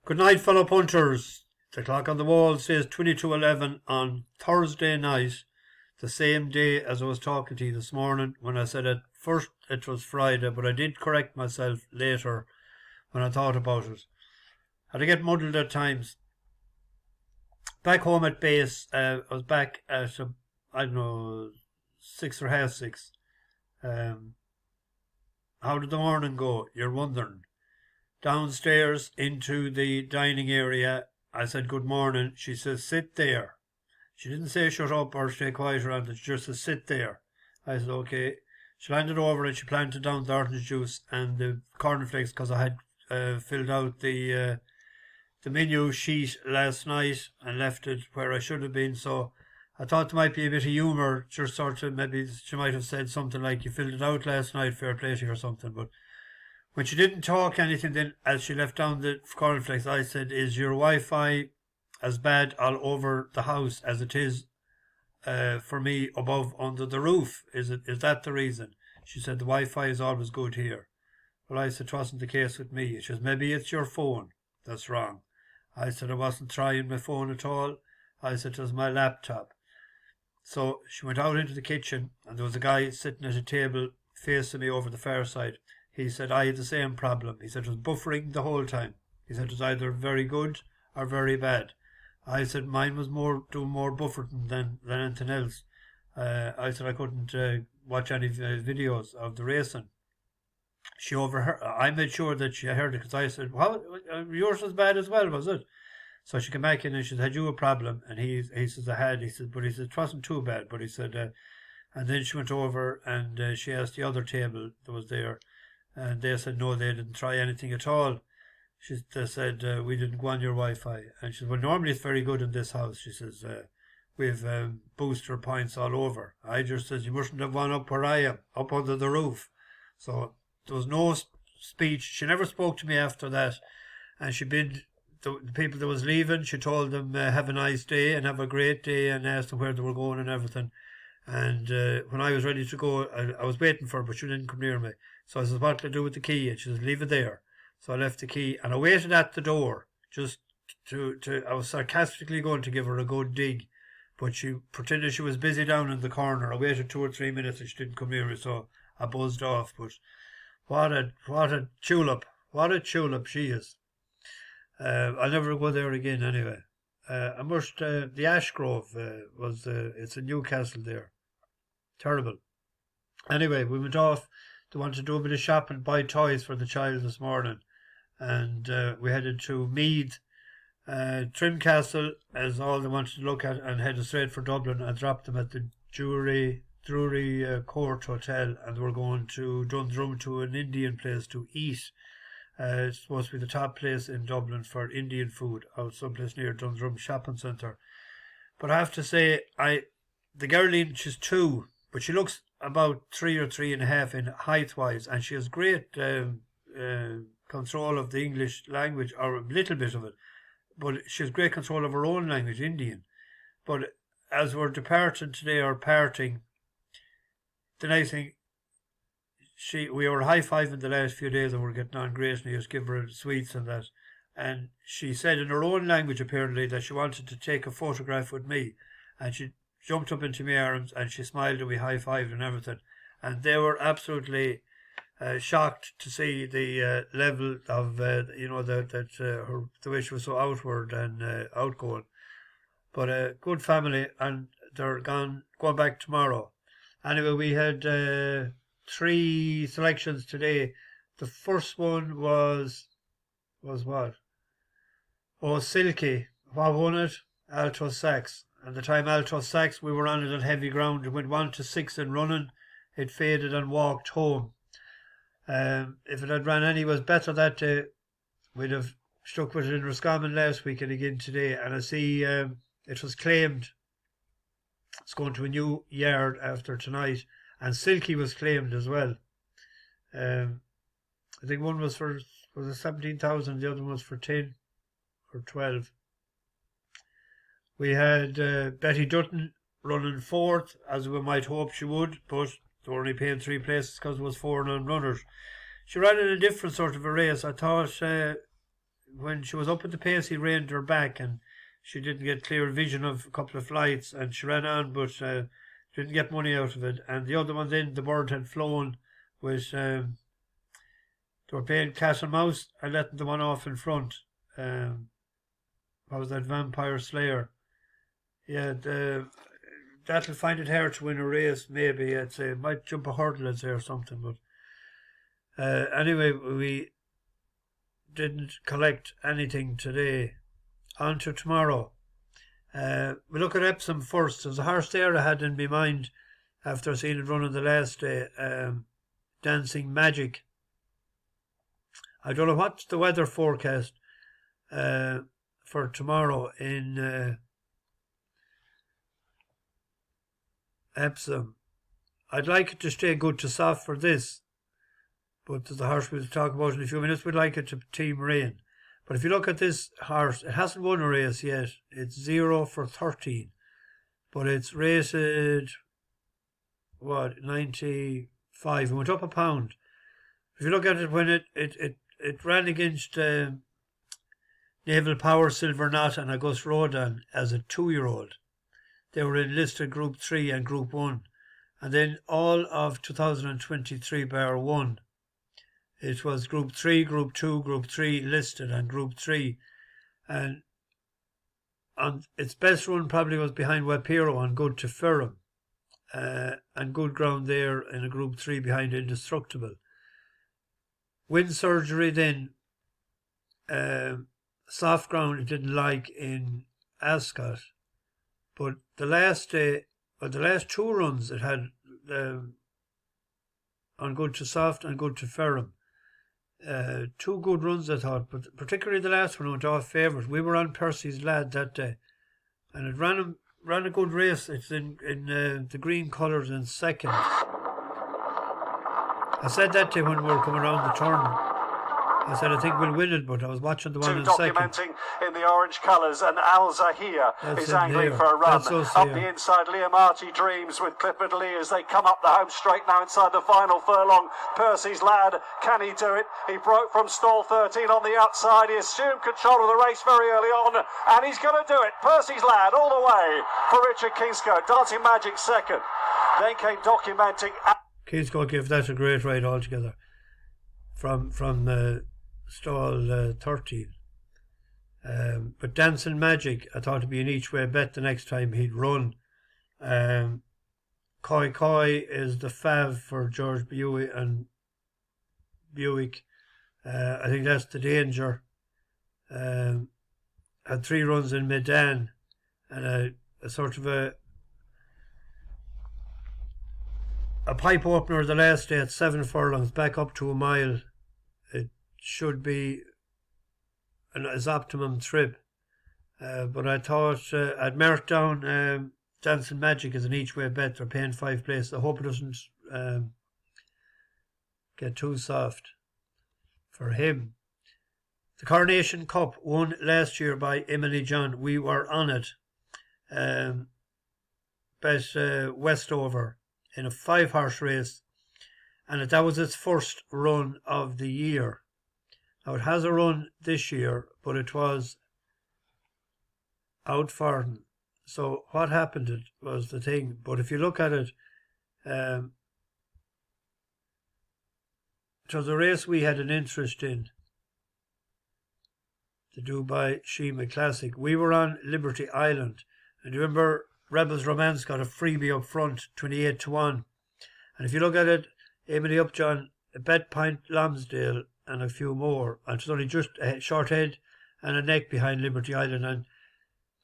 Good night, fellow punters. The clock on the wall says 22:11 on Thursday night, the same day as I was talking to you this morning when I said at first it was Friday, but I did correct myself later when I thought about it. Had to get muddled at times. Back home at base, I was back at, I don't know, 6 or half 6. How did the morning go? You're wondering. Downstairs into the dining area, I said good morning. She says sit there. She didn't say shut up or stay quiet around it. She just said sit there. I said okay. She handed over and she planted down the orange juice and the cornflakes because I had filled out the menu sheet last night and left it where I should have been. So I thought there might be a bit of humour. Just sort of maybe she might have said something like you filled it out last night, fair play to you or something. But when she didn't talk anything, then as she left down the cornflakes, I said, "Is your Wi-Fi as bad all over the house as it is for me above under the roof? Is that the reason?" She said, "The Wi-Fi is always good here." Well, I said, "It wasn't the case with me." She says, "Maybe it's your phone that's wrong." I said, "I wasn't trying my phone at all." I said, "It was my laptop." So she went out into the kitchen and there was a guy sitting at a table facing me over the far side. He said, "I had the same problem." He said, "It was buffering the whole time." He said, "It was either very good or very bad." I said, "Mine was doing more buffering than anything else." I said, "I couldn't watch any videos of the racing." She overheard. I made sure that she heard it because I said, "How yours was bad as well, was it?" So she came back in and she said, "Had you a problem?" And he says, "I had." He said, "But he said it wasn't too bad." But he said, and then she went over and she asked the other table that was there. And they said, no, they didn't try anything at all. They said, "We didn't go on your Wi-Fi." And she said, "Well, normally it's very good in this house." She says, "We've booster points all over." I just said, "You mustn't have one up where I am, up under the roof." So there was no speech. She never spoke to me after that. And she bid the people that was leaving, she told them, have a nice day and have a great day, and asked them where they were going and everything. And when I was ready to go, I was waiting for her, but she didn't come near me. So I said, "What can I do with the key?" And she said, "Leave it there." So I left the key and I waited at the door just I was sarcastically going to give her a good dig, but she pretended she was busy down in the corner. I waited 2 or 3 minutes and she didn't come near me, so I buzzed off. But what a tulip. What a tulip she is. I'll never go there again anyway. I must, the Ash Grove it's in Newcastle there. Terrible. Anyway, we went off to want to do a bit of shopping, buy toys for the child this morning. And we headed to Meath. Trimcastle as all they wanted to look at, and headed straight for Dublin. I dropped them at the Drury Court Hotel, and we're going to Dundrum to an Indian place to eat. It's supposed to be the top place in Dublin for Indian food, out someplace near Dundrum Shopping Centre. But I have to say, the girlie, she's 2, but she looks about 3 or 3.5 in height-wise, and she has great control of the English language, or a little bit of it, but she has great control of her own language, Indian. But as we're departing today, or parting, the nice thing, we were high-fiving the last few days and we're getting on great, and he was giving her sweets and that. And she said in her own language, apparently, that she wanted to take a photograph with me. And she jumped up into my arms and she smiled and we high-fived and everything. And they were absolutely shocked to see the level of, the way she was so outward and outgoing. But a good family, and they're going back tomorrow. Anyway, we had 3 selections today. The first one was what? Oh, Silky. What won it? Alto Sax. And the time Alto Sax, we were on it on heavy ground. It went 1 to 6 in running. It faded and walked home. If it had ran any was better that day, we'd have stuck with it in Roscommon last week and again today. And I see it was claimed. It's going to a new yard after tonight. And Silky was claimed as well. I think one was for 17,000, the other one was for 10 or 12. We had Betty Dutton running 4th, as we might hope she would, but they were only paying 3 places because it was 4 non-runners. She ran in a different sort of a race. I thought when she was up at the pace, he reined her back, and she didn't get clear vision of a couple of flights, and she ran on, but didn't get money out of it. And the other one then, the bird had flown with, they were playing cat and mouse and letting the one off in front. What was that, Vampire Slayer? Yeah, that'll find it hard to win a race, maybe. I'd say might jump a hurdle, I'd say, or something. But anyway, we didn't collect anything today. On to tomorrow. We look at Epsom first. There's a horse there I had in my mind after seeing it running the last day. Dancing Magic. I don't know what's the weather forecast for tomorrow in Epsom. I'd like it to stay good to soft for this, but there's a horse we'll talk about in a few minutes. We'd like it to team rain. But if you look at this horse, it hasn't won a race yet. It's 0 for 13. But it's rated, 95. It went up a pound. If you look at it when it ran against Naval Power, Silver Knot and Auguste Rodin as a 2-year-old. They were in listed Group 3 and Group 1. And then all of 2023 bar 1. It was Group 3, Group 2, Group 3 listed and Group 3. And its best run probably was behind Wapiro on Good to Ferrum. And good ground there in a Group 3 behind Indestructible. Wind surgery then. Soft ground it didn't like in Ascot. But the last day, or the last 2 runs it had on Good to Soft and Good to Ferrum. 2 good runs, I thought, but particularly the last one went off favourite. We were on Percy's Lad that day, and it ran a good race. It's in the green colours in second. I said that day when we were coming around the turn. I said, I think we'll win it, but I was watching the one in second. Documenting in the orange colours, and Al Zahir is angling for a run. Up the inside, Liam Archie dreams with Clifford Lee as they come up the home straight now inside the final furlong. Percy's Lad, can he do it? He broke from stall 13 on the outside. He assumed control of the race very early on, and he's going to do it. Percy's Lad all the way for Richard Kingscote. Dancing Magic second. Then came Documenting. Kingscote gave that a great ride altogether. From stall 13. But Dancing Magic, I thought it'd be an each way bet the next time he'd run. Koi Koi is the fav for George Buick and Buick. I think that's the danger. Had 3 runs in Medan and a sort of a pipe opener the last day at 7 furlongs, back up to a mile. It should be his optimum trip. But I thought I'd marked down Dancing Magic as an each way bet. They're paying 5 places. I hope it doesn't get too soft for him. The Coronation Cup won last year by Emily John. We were on it. Bet Westover in a 5-horse race, and that was its first run of the year. Now it has a run this year, but it was out Farton. So what happened it was the thing. But if you look at it, it was a race we had an interest in, the Dubai Shima Classic. We were on Liberty Island, and you remember Rebels Romance got a freebie up front, 28-1. And if you look at it, Emily Upjohn, Bet Pint Lonsdale, and a few more. And it was only just a short head and a neck behind Liberty Island. And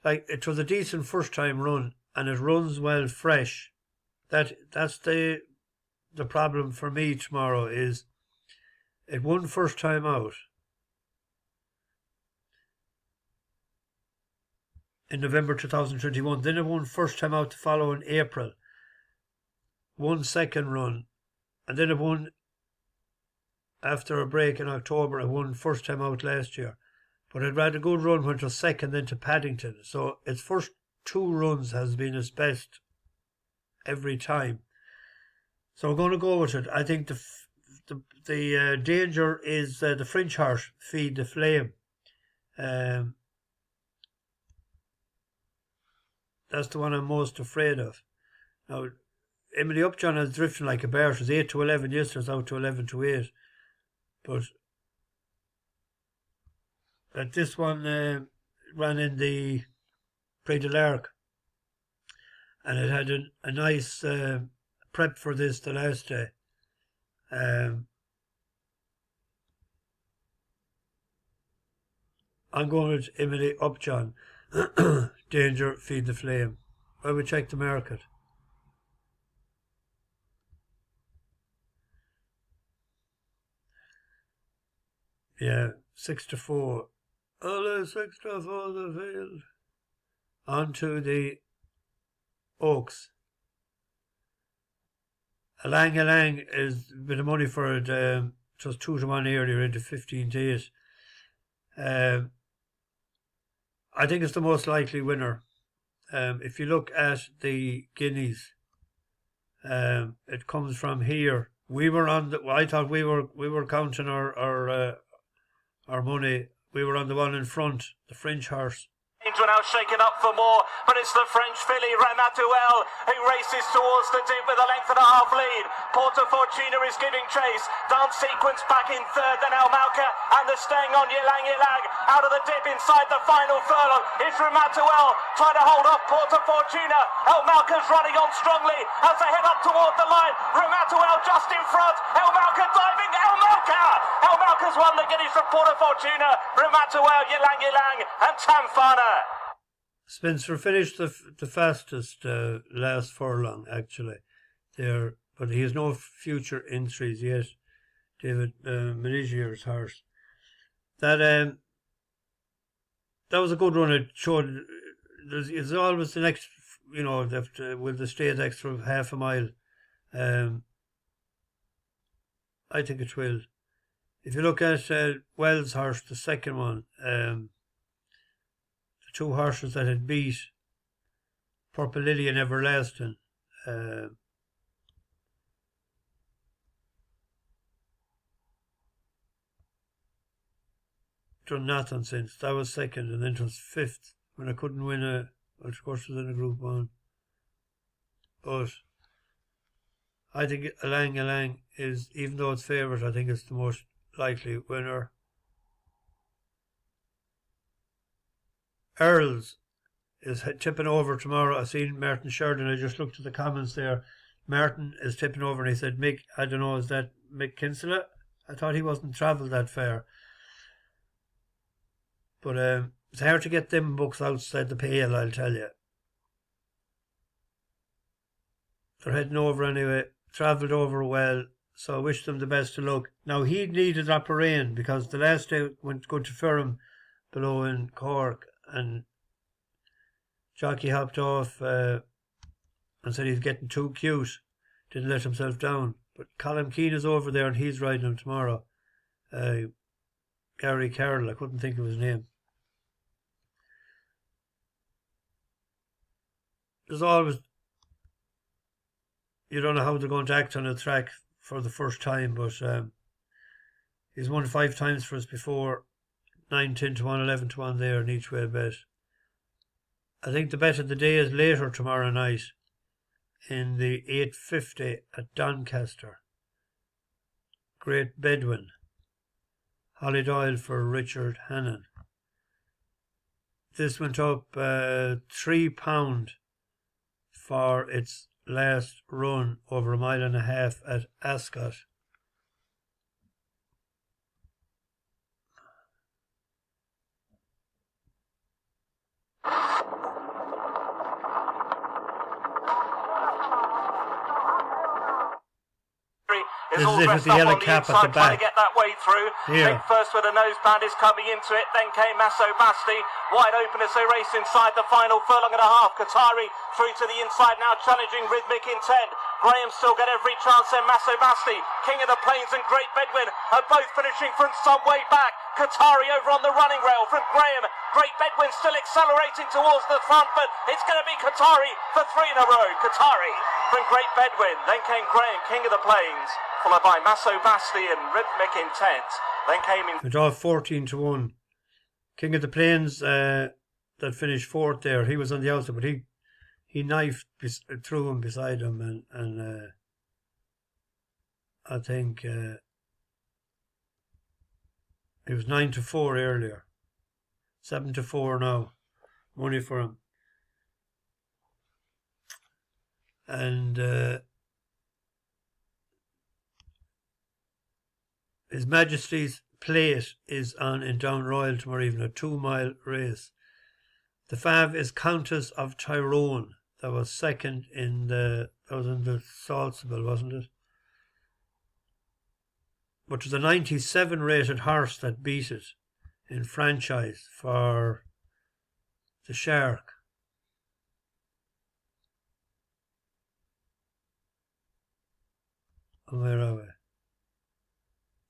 like it was a decent first time run, and it runs well fresh. That's the problem for me tomorrow is it won first time out in November 2021. Then it won first time out the following April. Won second run. And then it won after a break in October. It won first time out last year. But it had a good run, went to second, then to Paddington. So its first 2 runs has been its best every time. So we're going to go with it. I think the danger is the French horse, Feed the Flame. That's the one I'm most afraid of. Now, Emily Upjohn is drifting like a bear. She's 8-11 yesterday, it's out to 11-8. But this one ran in the Prix de l'Arc, and it had a nice prep for this the last day. I'm going with Emily Upjohn. Danger, feed the flame. I would check the market. Yeah, 6-4. Only 6-4 the field. On to the Oaks. Ylang is a bit of money for it. Just 2-1 earlier into 15-8. I think it's the most likely winner. If you look at the guineas, it comes from here. We were on the. I thought we were counting our money. We were on the one in front, the French horse. Are now shaken up for more, but it's the French filly Ramatuelle who races towards the dip with a length and a half lead. Porta Fortuna is giving chase. Dance Sequence back in third, then Almalka, and they're staying on Ylang out of the dip inside the final furlong. It's Ramatuelle trying to hold off Porta Fortuna. Almalka's running on strongly as they head up toward the line. Ramatuelle just in front. Almalka diving. Almalka's won the guineas from Porta Fortuna. Ramatuelle, Ylang and Tamfana. Spencer finished the fastest last furlong, actually, there, but he has no future entries yet. David Menigier's horse. That was a good run. It showed it's always the next, will the stay the extra half a mile. I think it will. If you look at Wells' horse, the second one, the two horses that had beat Purple Lily and Everlasting, done nothing since. That was second, and then it was fifth when I couldn't win of course it was in a Group 1. But I think Ylang is, even though it's favourite, I think it's the most likely winner. Earls is tipping over tomorrow. I seen Martin Sheridan. I just looked at the comments there. Martin is tipping over, and he said, Mick, I don't know, is that Mick Kinsella? I thought he wasn't travelled that far. But it's hard to get them books outside the Pale, I'll tell you. They're heading over anyway. Travelled over well, so I wish them the best of luck. Now, he needed that rain because the last day went good to Ferrum below in Cork, and Jockey hopped off and said he's getting too cute. Didn't let himself down. But Colin Keane is over there and he's riding him tomorrow. Gary Carroll, I couldn't think of his name. There's always, you don't know how they're going to act on a track for the first time, but he's won 5 times for us before. 9, 10 to 1, 11 to 1 there in each way bet. I think the bet of the day is later tomorrow night in the 8:50 at Doncaster. Great Bedwyn. Holly Doyle for Richard Hannon. This went up £3 for its last run over 1.5 miles at Ascot. Is all dressed up on the inside, trying to get that way through. Late first with a noseband is coming into it. Then came Masso Basti, wide open as they race inside the final furlong and a half. Qatari through to the inside now, challenging Rhythmic Intent. Graham still got every chance. Then Masso Basti, King of the Plains and Great Bedwyn are both finishing from some way back. Qatari over on the running rail from Graham. Great Bedwyn still accelerating towards the front, but it's going to be Qatari for 3 in a row. Qatari from Great Bedwyn. Then came Graham, King of the Plains, followed by Masso Basti and Rhythmic Intent. Then came in. It all 14 to 1. King of the Plains that finished fourth there, he was on the outside, but he knifed through him beside him, and I think it was 9-4 earlier, 7-4 now, money for him. And His Majesty's plate is on in Down Royal tomorrow evening, a 2-mile race. The fav is Countess of Tyrone. That was second in the Salsable, wasn't it? But it was a 97 rated horse that beat it in franchise for the Shark. Where are we?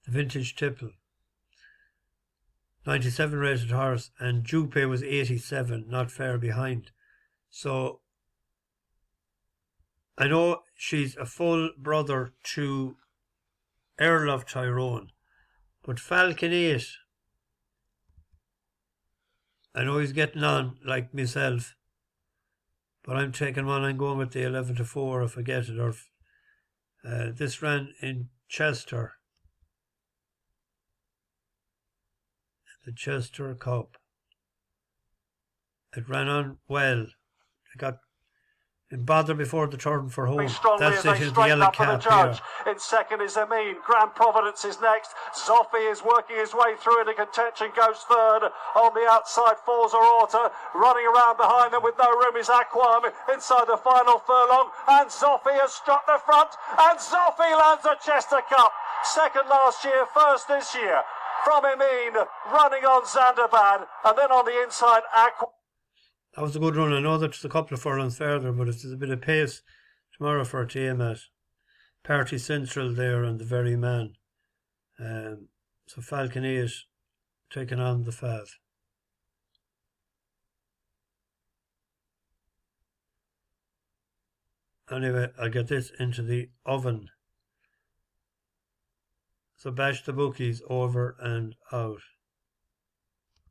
The Vintage Tipple. 97 rated horse, and Jupe was 87, not far behind. So I know she's a full brother to Earl of Tyrone, but Falcon 8, I know he's getting on like myself, but I'm taking one and going with the 11-4 if I get it. Or this ran in Chester, the Chester Cup. It ran on well. It got in bother before the turn for home. That's it, is the yellow cap here. In second is Amin. Grand Providence is next. Zoffy is working his way through into contention, goes third. On the outside, Forza Orta. Running around behind them with no room is Aquam inside the final furlong. And Zoffy has struck the front. And Zoffy lands a Chester Cup. Second last year, first this year. From Amin, running on Zanderbad. And then on the inside, Aquam. That was a good run. I know that's a couple of furlongs further, but if there's a bit of pace tomorrow for a team at Party Central there and the very man. So Falcon 8 taking on the Fav. Anyway, I'll get this into the oven. So bash the bookies over and out.